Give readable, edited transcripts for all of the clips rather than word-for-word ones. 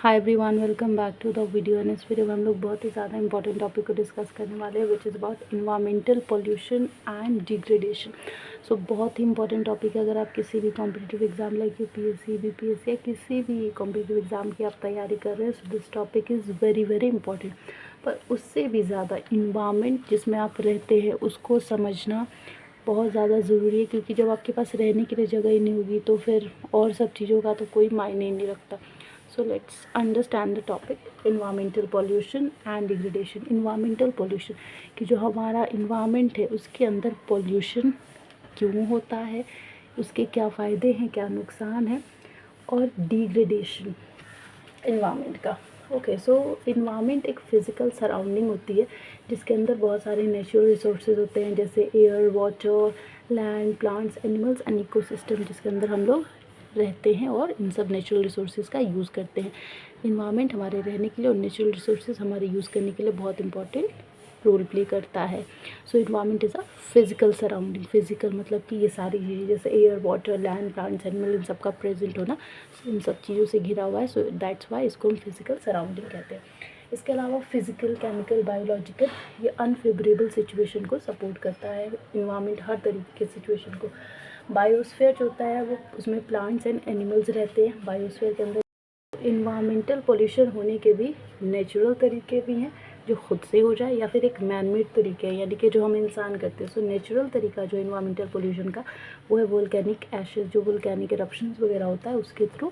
Hi everyone, welcome back to the video. And इस video में हम लोग बहुत ही ज़्यादा इंपॉर्टेंट टॉपिक को डिस्कस करने वाले हैं, which is about environmental pollution and degradation. So बहुत ही इंपॉर्टेंट टॉपिक है। अगर आप किसी भी competitive exam like UPSC, BPSC या किसी भी कॉम्पिटिटिव एग्जाम की आप तैयारी कर रहे हैं, so this topic is very very important. पर उससे भी ज़्यादा इन्वायरमेंट जिसमें आप रहते हैं उसको समझना बहुत ज़्यादा ज़रूरी है, क्योंकि जब आपके पास रहने के लिए जगह ही नहीं होगी तो फिर और सब चीज़ों का तो कोई मायने ही नहीं रखता। So let's understand the topic environmental pollution and degradation। environmental pollution कि जो हमारा environment है उसके अंदर pollution क्यों होता है, उसके क्या फ़ायदे हैं, क्या नुकसान है, और degradation environment का। ओके, सो इन्वायरमेंट एक फ़िज़िकल सराउंडिंग होती है जिसके अंदर बहुत सारे नेचुरल रिसोर्सेज होते हैं, जैसे air, water, land, plants, animals and ecosystem, जिसके अंदर हम लोग रहते हैं और इन सब नेचुरल रिसोर्सेज का यूज़ करते हैं। इन्वायरमेंट हमारे रहने के लिए और नेचुरल रिसोर्सेज हमारे यूज़ करने के लिए बहुत इंपॉर्टेंट रोल प्ले करता है। So environment is a physical surrounding. Physical मतलब कि ये सारी चीज़ें जैसे air, water, land, plants, animal, इन सब का प्रेजेंट होना, इन सब चीज़ों से घिरा हुआ है। सो दैट्स वाई इसको हम फिज़िकल सराउंडिंग कहते हैं। इसके अलावा फिज़िकल, केमिकल, बायोलॉजिकल, ये अनफेवरेबल सिचुएशन को सपोर्ट करता है। इन्वायरमेंट हर तरीके के सिचुएशन को, बायोस्फीयर जो होता है वो उसमें प्लांट्स एंड एनिमल्स रहते हैं। बायोस्फीयर के अंदर इन्वायरमेंटल पोल्यूशन होने के भी नेचुरल तरीके भी हैं जो खुद से हो जाए, या फिर एक मैनमेड तरीके हैं यानी कि जो हम इंसान करते हैं। सो नेचुरल तरीका जो इन्वायरमेंटल पोल्यूशन का वो है वोल्केनिक एशेस, जो वोल्केनिक एरप्शंस वगैरह होता है उसके थ्रू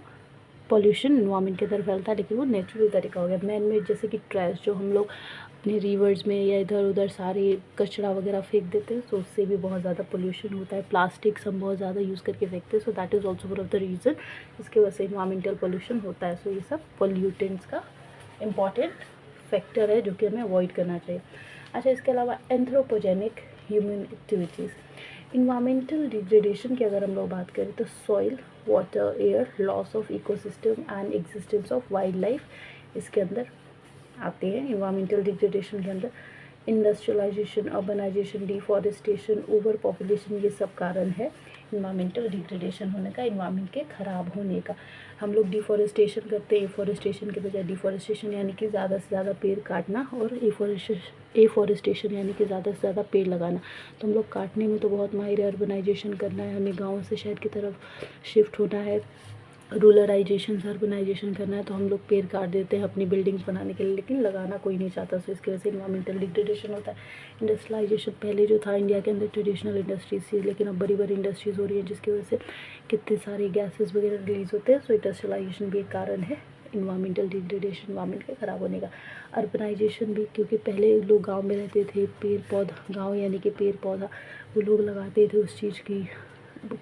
पॉल्यूशन इन्वायरमेंट के अंदर फैलता है, लेकिन वो नेचुरल तरीका हो गया। मैनमेड जैसे कि ट्रैश, जो हम लोग अपने रिवर्स में या इधर उधर सारे कचरा वगैरह फेंक देते हैं, तो उससे भी बहुत ज़्यादा पोल्यूशन होता है। प्लास्टिक्स हम बहुत ज़्यादा यूज़ करके फेंकते हैं, so that is also one of the reason इसके वजह से इन्वायरमेंटल पोल्यूशन होता है। सो ये सब पोल्यूटेंट्स का इम्पॉर्टेंट फैक्टर है जो कि हमें अवॉइड करना चाहिए। अच्छा, इसके अलावा anthropogenic human activities, environmental degradation की अगर हम लोग बात करें तो soil, water, air, loss of ecosystem and existence of wild life इसके अंदर आते हैं। इन्वायरमेंटल डिग्रेडेशन के अंदर industrialisation, urbanisation, deforestation, over population, ये सब कारण है इन्वायरमेंटल डिग्रेडेशन होने का, इन्वायरमेंट के ख़राब होने का। हम लोग डिफॉरेस्टेशन करते हैं, एफॉरेस्टेशन के बजाय डिफॉरेस्टेशन यानी कि ज़्यादा से ज़्यादा पेड़ काटना, और एफॉरेस्टेशन यानी कि ज़्यादा से ज़्यादा पेड़ लगाना। तो हम लोग काटने में तो बहुत माहिर है, अर्बनाइजेशन करना है, हमें गाँव से शहर की तरफ शिफ्ट होना है, रूरलाइजेशन से अर्बनाइजेशन करना है, तो हम लोग पेड़ काट देते हैं अपनी बिल्डिंग्स बनाने के लिए, लेकिन लगाना कोई नहीं चाहता। सो इसकी वजह से इन्वायरमेंटल डिग्रेडेशन होता है। इंडस्ट्रियलाइजेशन, पहले जो था इंडिया के अंदर ट्रेडिशनल इंडस्ट्रीज थी, लेकिन अब बड़ी बड़ी इंडस्ट्रीज़ हो रही हैं जिसकी वजह से कितने सारे गैसेस वगैरह रिलीज़ होते हैं। सो इंडस्ट्रियलाइजेशन भी एक कारण है इन्वायरमेंटल डिग्रेडेशन, इन्वायरमेंट के ख़राब होने का। अर्बनाइजेशन भी, क्योंकि पहले लोग गाँव में रहते थे, पेड़ पौधा, गाँव यानी कि पेड़ पौधा वो लोग लगाते थे, उस चीज़ की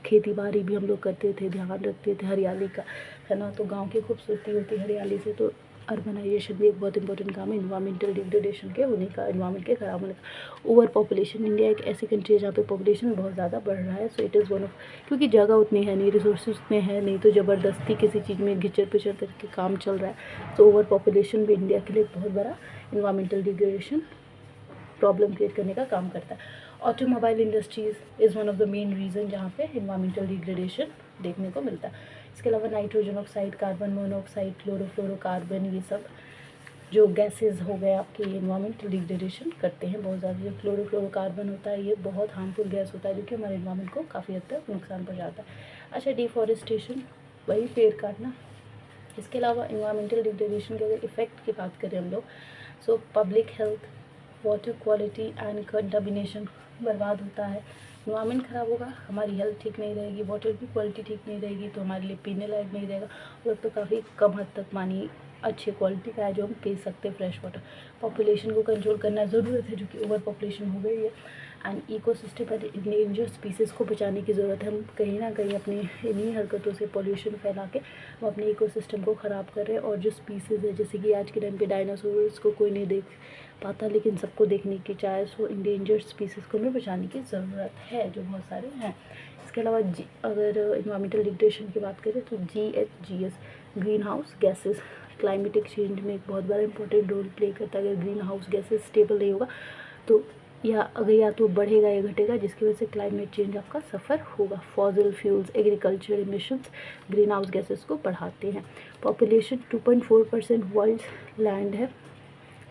खेती बाड़ी भी हम लोग करते थे, ध्यान रखते थे हरियाली का, है ना। तो गांव की खूबसूरती होती है हरियाली से। तो अर्बनाइजेशन भी एक बहुत इंपॉर्टेंट काम है इन्वायरमेंटल डिग्रेडेशन के होने का, इन्वायरमेंट के ख़राब होने का। ओवर पॉपुलेशन, इंडिया एक ऐसी कंट्री है जहाँ पे पॉपुलेशन बहुत ज़्यादा बढ़ रहा है। So it is one of, क्योंकि जगह उतनी है नहीं, रिसोर्सेज उतने हैं नहीं, तो ज़बरदस्ती किसी चीज़ में घिचर पिचर करके काम चल रहा है। तो ओवर पॉपुलेशन भी इंडिया के लिए बहुत बड़ा इन्वायरमेंटल डिग्रेडेशन प्रॉब्लम क्रिएट करने का काम करता है। Automobile industries is one of the main reason जहाँ पे इन्वायरमेंटल डिग्रेडेशन देखने को मिलता है। इसके अलावा nitrogen oxide, carbon monoxide, chlorofluorocarbon, ये सब जो गैसेस हो गए आपके, ये इन्वायरमेंटल डिग्रेडेशन करते हैं बहुत ज़्यादा। जो क्लोरोफ्लोरोकार्बन होता है ये बहुत हार्मफुल गैस होता है जो कि हमारे इन्वायरमेंट को काफ़ी हद तक नुकसान पहुँचाता है। अच्छा, डिफॉरेस्टेशन, वही पेड़ काटना। इसके अलावा इन्वायरमेंटल डिग्रेडेशन के अगर इफ़ेक्ट की बात करें हम लोग, so public health, water quality and contamination बर्बाद होता है। इन्वायरमेंट ख़राब होगा, हमारी हेल्थ ठीक नहीं रहेगी, वाटर की क्वालिटी ठीक नहीं रहेगी, तो हमारे लिए पीने लायक नहीं रहेगा, और तो काफ़ी कम हद तक मानिए अच्छे क्वालिटी का है जो हम पी सकते हैं फ्रेश वाटर। पॉपुलेशन को कंट्रोल करना ज़रूरत है, जो कि ओवर पॉपुलेशन हो गई है। And ecosystem and endangered species को बचाने की ज़रूरत है। हम कहीं ना कहीं अपनी इन्हीं हरकतों से पॉल्यूशन फैला के हम अपने इकोसिस्टम को ख़राब कर रहे हैं। और जो स्पीसीज़ है, जैसे कि आज के टाइम पे डायनासोर्स को कोई नहीं देख पाता, लेकिन सबको देखने की चाहे, सो इंडेंजर्ड स्पीसीज़ को हमें बचाने की ज़रूरत है, जो बहुत सारे हैं। इसके अलावा अगर इन्वायरमेंटल डिग्रेडेशन की बात करें तो GHGs, green house gases, climatic change में एक बहुत बड़ा इंपॉर्टेंट रोल प्ले करता है। अगर ग्रीन हाउस गैसेज स्टेबल नहीं होगा तो या अगर या तो बढ़ेगा या घटेगा, जिसकी वजह से क्लाइमेट चेंज आपका सफ़र होगा। Fossil fuels, agriculture emissions green house gases को बढ़ाते हैं। पॉपुलेशन 2.4% वर्ल्ड लैंड है,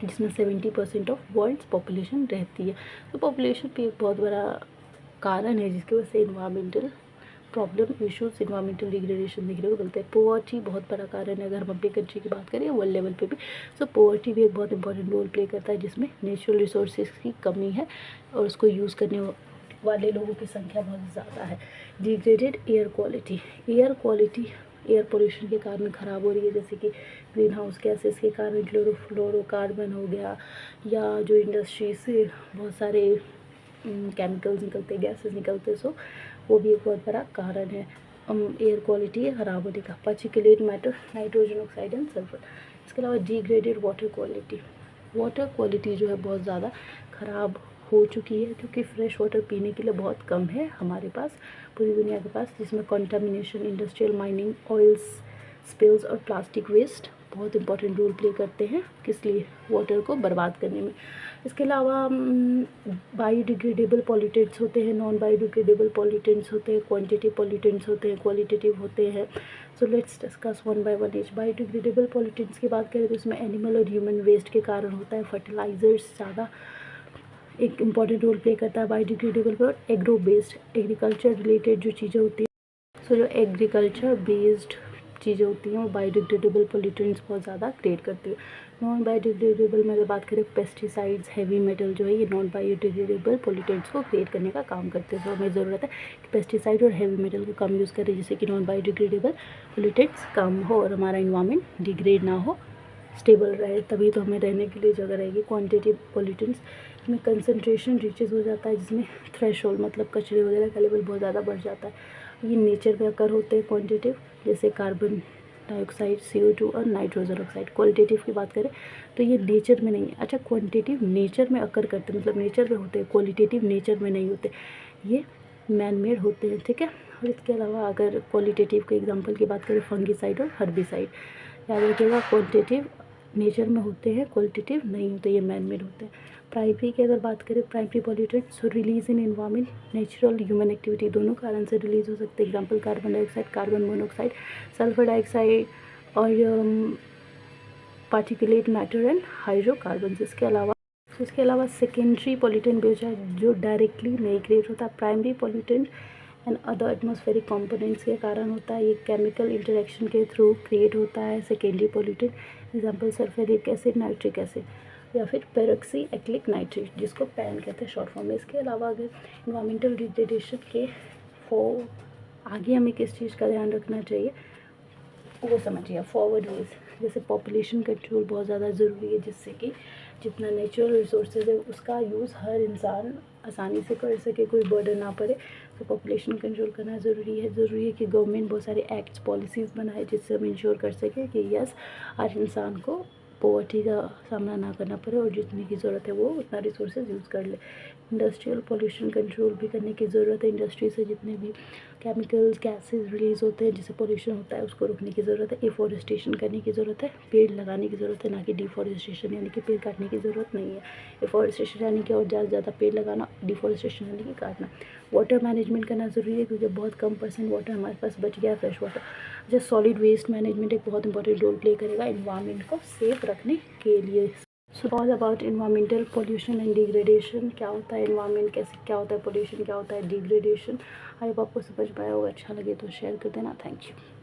जिसमें 70% ऑफ वर्ल्ड पॉपुलेशन रहती है। तो पॉपुलेशन भी एक बहुत बड़ा कारण है जिसकी वजह से environmental problem issues, environmental degradation देखने को मिलते हैं। पोवर्टी बहुत बड़ा कारण है अगर हम अपनी कंट्री की बात करें वर्ल्ड लेवल पे भी। सो पोवर्टी भी एक बहुत इंपॉर्टेंट रोल प्ले करता है, जिसमें नेचुरल रिसोर्सेज की कमी है और उसको यूज़ करने वाले लोगों की संख्या बहुत ज़्यादा है। Degraded air quality, air pollution के कारण ख़राब हो रही है, जैसे कि ग्रीन हाउस गैसेस के कारण क्लोरोफ्लोरोकार्बन हो गया, या जो इंडस्ट्री से बहुत सारे केमिकल्स निकलते, गैसेस निकलते, सो वो भी एक बहुत बड़ा कारण है एयर क्वालिटी ख़राब होने का। Particulate matter, nitrogen oxide and sulphur. इसके अलावा डिग्रेडेड वाटर क्वालिटी जो है बहुत ज़्यादा ख़राब हो चुकी है, क्योंकि फ्रेश वाटर पीने के लिए बहुत कम है हमारे पास, पूरी दुनिया के पास, जिसमें contamination, industrial mining, oils spills और प्लास्टिक वेस्ट बहुत इंपॉर्टेंट रोल प्ले करते हैं, किस लिए, वाटर को बर्बाद करने में। इसके अलावा बायोडिग्रेडेबल पॉल्यूटेंट्स होते हैं, नॉन बायोडिग्रेडेबल पॉल्यूटेंट्स होते हैं, क्वांटिटी पॉल्यूटेंट्स होते हैं, क्वालिटेटिव होते हैं। So let's discuss one by one each. Biodegradable pollutants की बात करें तो इसमें एनिमल और ह्यूमन वेस्ट के कारण होता है। फर्टिलाइजर्स ज़्यादा एक इम्पॉर्टेंट रोल प्ले करता है बायोडिग्रेडेबल पर। एग्रो बेस्ड, एग्रीकल्चर रिलेटेड जो चीज़ें होती हैं, सो जो एग्रीकल्चर बेस्ड चीज़ें होती हैं वो बायोडिग्रेडेबल पोल्यूटेंट्स बहुत ज़्यादा क्रिएट करती है। नॉन बायोडिग्रेडेबल में अगर बात करें, पेस्टिसाइड्स, हैवी मेटल जो है ये नॉन बायोडिग्रेडेबल पोल्यूटेंट्स को क्रिएट करने का काम करते हैं। तो हमें ज़रूरत है कि पेस्टिसाइड और हैवी मेटल को कम यूज़ करें, जिससे कि नॉन बायोडिग्रेडेबल पोल्यूटेंट्स कम हो और हमारा इन्वायरमेंट डिग्रेड ना हो, स्टेबल रहे, तभी तो हमें रहने के लिए जगह रहेगी। क्वांटिटी पोल्यूटेंट्स में कंसंट्रेशन रीचेज हो जाता है, जिसमें थ्रेशोल्ड मतलब कचरे वगैरह का लेवल बहुत ज़्यादा बढ़ जाता है। ये नेचर में अकर होते हैं क्वांटिटिव, जैसे कार्बन डाइऑक्साइड, CO2 और नाइट्रोजन ऑक्साइड। क्वालिटेटिव की बात करें तो ये नेचर में नहीं है। अच्छा, क्वांटिटिव नेचर में अकर करते हैं, मतलब नेचर में होते हैं, क्वालिटेटिव नेचर में नहीं होते, ये मैन मेड होते हैं, ठीक है। और इसके अलावा अगर क्वालिटेटिव के एग्जांपल की बात करें, फंगिसाइड और हर्बिसाइड, याद रखिएगा, क्वांटिटिव नेचर में होते हैं, क्वालिटेटिव नहीं होते, ये मैन मेड होते हैं। प्राइमरी की अगर बात करें, primary pollutants release in environment, natural human activity, दोनों कारण से रिलीज हो सकते हैं। Example carbon dioxide, carbon monoxide, sulphur dioxide और पार्टिकुलेट मैटर एंड हाइड्रोकार्बन। इसके अलावा सेकेंडरी पॉल्यूटेंट भी जो डायरेक्टली नहीं क्रिएट होता। Primary pollutant and other atmospheric components के कारण होता है, ये केमिकल इंटरेक्शन के थ्रू क्रिएट होता है। Secondary pollutant example sulphuric acid, nitric acid, या फिर पेरोक्सी एक्लिक नाइट्रेट, जिसको पैन कहते हैं शॉर्ट फॉर्म में। इसके अलावा अगर इन्वायरमेंटल डिग्रेडेशन के आगे हमें किस चीज़ का ध्यान रखना चाहिए वो समझिए। फॉरवर्ड वेज, जैसे पॉपुलेशन कंट्रोल बहुत ज़्यादा ज़रूरी है, जिससे कि जितना नेचुरल रिसोर्सेज है उसका यूज़ हर इंसान आसानी से कर सके, कोई बर्डन ना पड़े। तो पॉपुलेशन कंट्रोल करना ज़रूरी है कि गवर्नमेंट बहुत सारे एक्ट्स, पॉलिसीज़ बनाए, जिससे हम इंश्योर कर सके कि यस, हर इंसान को पॉवर्टी का सामना ना करना पड़े और जितनी की ज़रूरत है वो उतना रिसोर्सेज यूज़ कर ले। इंडस्ट्रियल पॉल्यूशन कंट्रोल भी करने की ज़रूरत है। इंडस्ट्री से जितने भी केमिकल्स, गैसेस रिलीज़ होते हैं, जिससे पॉल्यूशन होता है, उसको रोकने की ज़रूरत है। एफॉरेस्टेशन करने की ज़रूरत है, पेड़ लगाने की ज़रूरत है, ना कि डिफॉरेस्टेशन यानी कि पेड़ काटने की ज़रूरत नहीं है। एफॉरेस्टेशन यानी कि और ज़्यादा से ज़्यादा पेड़ लगाना, डिफॉरेस्टेशन यानी कि काटना। वाटर मैनेजमेंट करना ज़रूरी है, क्योंकि बहुत कम परसेंट वाटर हमारे पास बच गया है, फ्रेश वाटर। जैसे सॉलिड वेस्ट मैनेजमेंट एक बहुत इंपॉर्टेंट रोल प्ले करेगा इन्वायरमेंट को सेफ रखने के लिए। So all about environmental pollution and degradation, क्या होता है इन्वायरमेंट, कैसे क्या होता है पोल्यूशन, क्या होता है डिग्रेडेशन। आई होप आपको समझ में आया होगा। अच्छा लगे तो शेयर कर देना। Thank you.